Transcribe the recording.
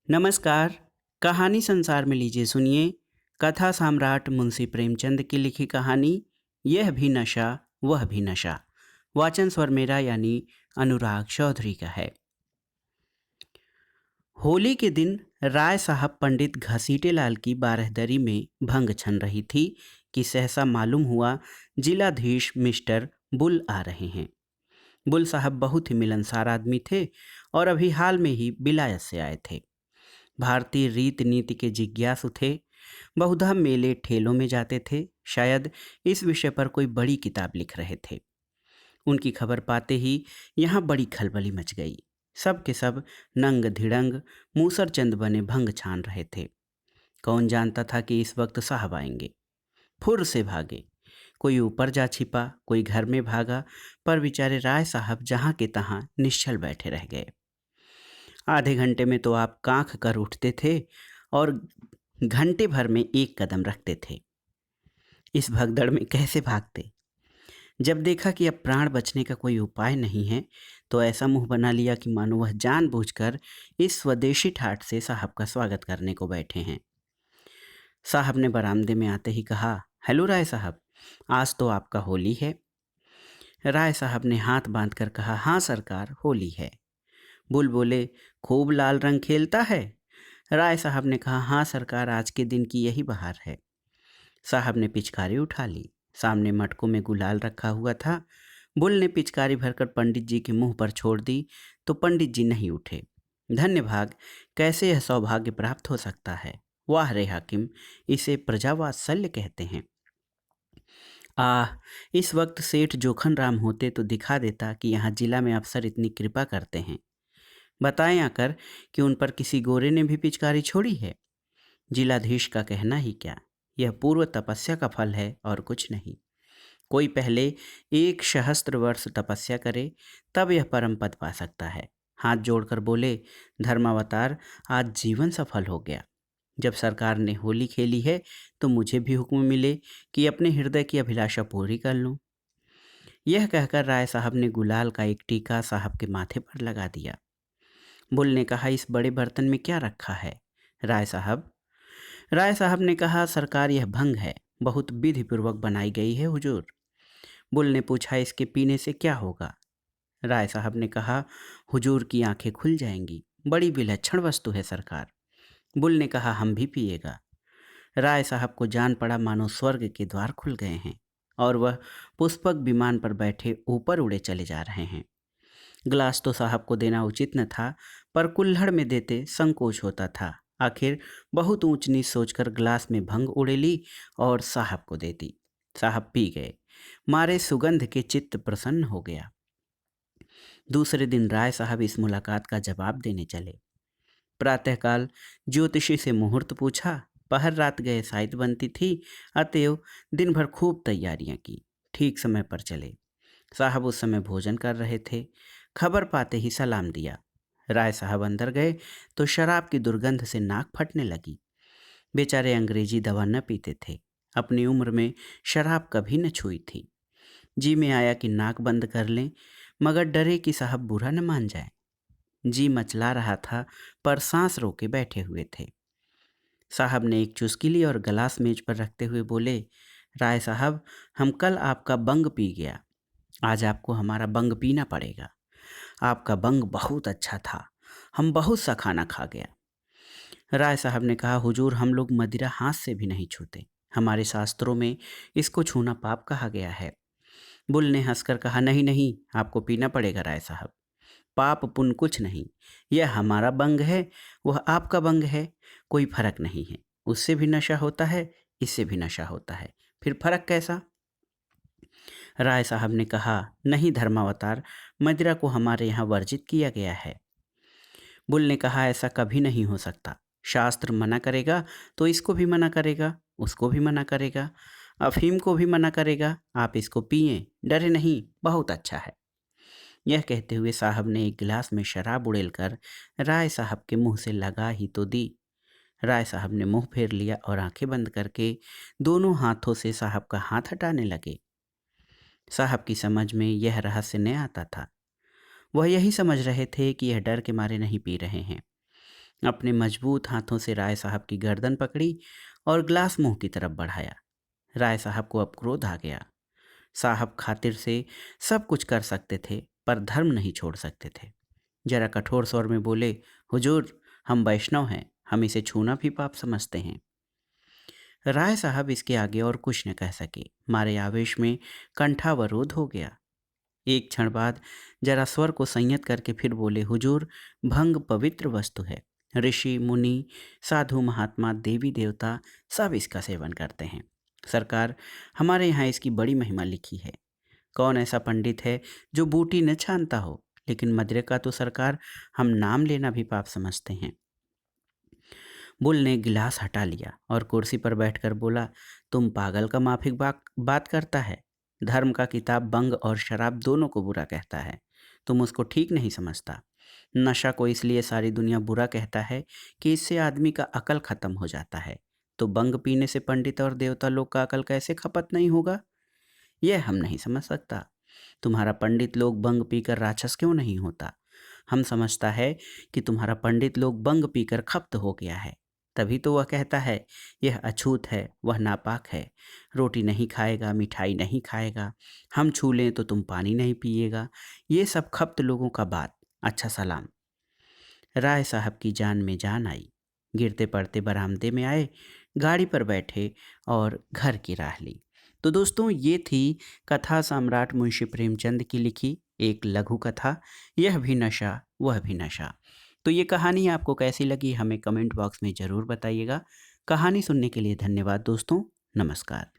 नमस्कार। कहानी संसार में लीजिए सुनिए। कथा सम्राट मुंशी प्रेमचंद की लिखी कहानी यह भी नशा वह भी नशा। वाचन स्वर मेरा यानी अनुराग चौधरी का है। होली के दिन राय साहब पंडित घसीटे लाल की बारहदरी में भंग छन रही थी कि सहसा मालूम हुआ जिलाधीश मिस्टर बुल आ रहे हैं। बुल साहब बहुत ही मिलनसार आदमी थे और अभी हाल में ही बिलायत से आए थे। भारतीय रीत नीति के जिज्ञासु थे। बहुधा मेले ठेलों में जाते थे। शायद इस विषय पर कोई बड़ी किताब लिख रहे थे। उनकी खबर पाते ही यहाँ बड़ी खलबली मच गई। सब के सब नंग धिड़ंग मूसरचंद बने भंग छान रहे थे। कौन जानता था कि इस वक्त साहब आएंगे। फुर से भागे। कोई ऊपर जा छिपा, कोई घर में भागा, पर बेचारे राय साहब जहाँ के तहाँ निश्चल बैठे रह गए। आधे घंटे में तो आप कांख कर उठते थे और घंटे भर में एक कदम रखते थे। इस भगदड़ में कैसे भागते। जब देखा कि अब प्राण बचने का कोई उपाय नहीं है तो ऐसा मुंह बना लिया कि मानो वह जानबूझकर इस स्वदेशी ठाठ से साहब का स्वागत करने को बैठे हैं। साहब ने बरामदे में आते ही कहा, हेलो राय साहब, आज तो आपका होली है। राय साहब ने हाथ बांधकर कहा, हाँ सरकार, होली है। बुल बोले, खूब लाल रंग खेलता है। राय साहब ने कहा, हाँ सरकार, आज के दिन की यही बहार है। साहब ने पिचकारी उठा ली। सामने मटकों में गुलाल रखा हुआ था। बुल ने पिचकारी भरकर पंडित जी के मुंह पर छोड़ दी तो पंडित जी नहीं उठे। धन्य भाग, कैसे यह सौभाग्य प्राप्त हो सकता है। वाह रे हाकिम, इसे प्रजावात्सल्य कहते हैं। आह, इस वक्त सेठ जोखन राम होते तो दिखा देता कि यहाँ जिला में अफसर इतनी कृपा करते हैं। बताएं आकर कि उन पर किसी गोरे ने भी पिचकारी छोड़ी है। जिलाधीश का कहना ही क्या, यह पूर्व तपस्या का फल है और कुछ नहीं। कोई पहले 1 सहस्त्र वर्ष तपस्या करे तब यह परम पद पा सकता है। हाथ जोड़कर बोले, धर्मावतार, आज जीवन सफल हो गया। जब सरकार ने होली खेली है तो मुझे भी हुक्म मिले कि अपने हृदय की अभिलाषा पूरी कर लूं। यह कहकर राय साहब ने गुलाल का एक टीका साहब के माथे पर लगा दिया। बुल ने कहा, इस बड़े बर्तन में क्या रखा है राय साहब। राय साहब ने कहा, सरकार, यह भंग है, बहुत विधि पूर्वक बनाई गई है हुजूर। बुल ने पूछा, इसके पीने से क्या होगा। राय साहब ने कहा, हुजूर की आंखें खुल जाएंगी, बड़ी विलक्षण वस्तु है सरकार। बुल ने कहा, हम भी पिएगा। राय साहब को जान पड़ा मानो स्वर्ग के द्वार खुल गए हैं और वह पुष्पक विमान पर बैठे ऊपर उड़े चले जा रहे हैं। ग्लास तो साहब को देना उचित न था, पर कुल्हड़ में देते संकोच होता था। आखिर बहुत ऊंच नीच सोचकर ग्लास में भंग उड़ेली और साहब को दे दी। साहब पी गए। मारे सुगंध के चित्त प्रसन्न हो गया। दूसरे दिन राय साहब इस मुलाकात का जवाब देने चले। प्रातःकाल ज्योतिषी से मुहूर्त पूछा। पहर रात गए साइत बनती थी, अतएव दिन भर खूब तैयारियां की। ठीक समय पर चले। साहब उस समय भोजन कर रहे थे। खबर पाते ही सलाम दिया। राय साहब अंदर गए तो शराब की दुर्गंध से नाक फटने लगी। बेचारे अंग्रेजी दवा न पीते थे। अपनी उम्र में शराब कभी न छुई थी। जी में आया कि नाक बंद कर लें, मगर डरे कि साहब बुरा न मान जाए। जी मचला रहा था, पर सांस रोके बैठे हुए थे। साहब ने एक चुस्की ली और गिलास मेज पर रखते हुए बोले, राय साहब, हम कल आपका बंग पी गया, आज आपको हमारा बंग पीना पड़ेगा। आपका बंग बहुत अच्छा था, हम बहुत सा खाना खा गया। राय साहब ने कहा, हुजूर, हम लोग मदिरा हाथ से भी नहीं छूते, हमारे शास्त्रों में इसको छूना पाप कहा गया है। बुल ने हंसकर कहा, नहीं नहीं, आपको पीना पड़ेगा राय साहब। पाप पुण्य कुछ नहीं, यह हमारा बंग है, वह आपका बंग है, कोई फर्क नहीं है। उससे भी नशा होता है, इससे भी नशा होता है, फिर फर्क कैसा। राय साहब ने कहा, नहीं धर्मावतार, मदिरा को हमारे यहाँ वर्जित किया गया है। बुल ने कहा, ऐसा कभी नहीं हो सकता। शास्त्र मना करेगा तो इसको भी मना करेगा, उसको भी मना करेगा, अफीम को भी मना करेगा। आप इसको पिए, डरे नहीं, बहुत अच्छा है। यह कहते हुए साहब ने एक गिलास में शराब उड़ेलकर राय साहब के मुंह से लगा ही तो दी। राय साहब ने मुंह फेर लिया और आंखें बंद करके दोनों हाथों से साहब का हाथ हटाने लगे। साहब की समझ में यह रहस्य न आता था। वह यही समझ रहे थे कि यह डर के मारे नहीं पी रहे हैं। अपने मजबूत हाथों से राय साहब की गर्दन पकड़ी और ग्लास मुंह की तरफ बढ़ाया। राय साहब को अब क्रोध आ गया। साहब खातिर से सब कुछ कर सकते थे पर धर्म नहीं छोड़ सकते थे। जरा कठोर स्वर में बोले, हुजूर, हम वैष्णव हैं, हम इसे छूना भी पाप समझते हैं। राय साहब इसके आगे और कुछ न कह सके, मारे आवेश में कंठावरोध हो गया। एक क्षण बाद जरा स्वर को संयत करके फिर बोले, हुजूर, भंग पवित्र वस्तु है। ऋषि मुनि, साधु महात्मा, देवी देवता सब इसका सेवन करते हैं। सरकार, हमारे यहाँ इसकी बड़ी महिमा लिखी है। कौन ऐसा पंडित है जो बूटी न छानता हो, लेकिन मदरे का तो सरकार हम नाम लेना भी पाप समझते हैं। बुल ने गिलास हटा लिया और कुर्सी पर बैठकर बोला, तुम पागल का माफिक बात करता है। धर्म का किताब बंग और शराब दोनों को बुरा कहता है। तुम उसको ठीक नहीं समझता। नशा को इसलिए सारी दुनिया बुरा कहता है कि इससे आदमी का अकल खत्म हो जाता है। तो बंग पीने से पंडित और देवता लोग का अकल कैसे खपत नहीं होगा, यह हम नहीं समझ सकता। तुम्हारा पंडित लोग बंग पीकर राक्षस क्यों नहीं होता। हम समझता है कि तुम्हारा पंडित लोग बंग पीकर खप्त हो गया है, तभी तो वह कहता है यह अछूत है, वह नापाक है। रोटी नहीं खाएगा, मिठाई नहीं खाएगा, हम छू लें तो तुम पानी नहीं पिएगा। ये सब खप्त लोगों का बात। अच्छा सलाम। राय साहब की जान में जान आई। गिरते पड़ते बरामदे में आए, गाड़ी पर बैठे और घर की राह ली। तो दोस्तों, ये थी कथा सम्राट मुंशी प्रेमचंद की लिखी एक लघु कथा, यह भी नशा वह भी नशा। तो ये कहानी आपको कैसी लगी हमें कमेंट बॉक्स में ज़रूर बताइएगा। कहानी सुनने के लिए धन्यवाद दोस्तों। नमस्कार।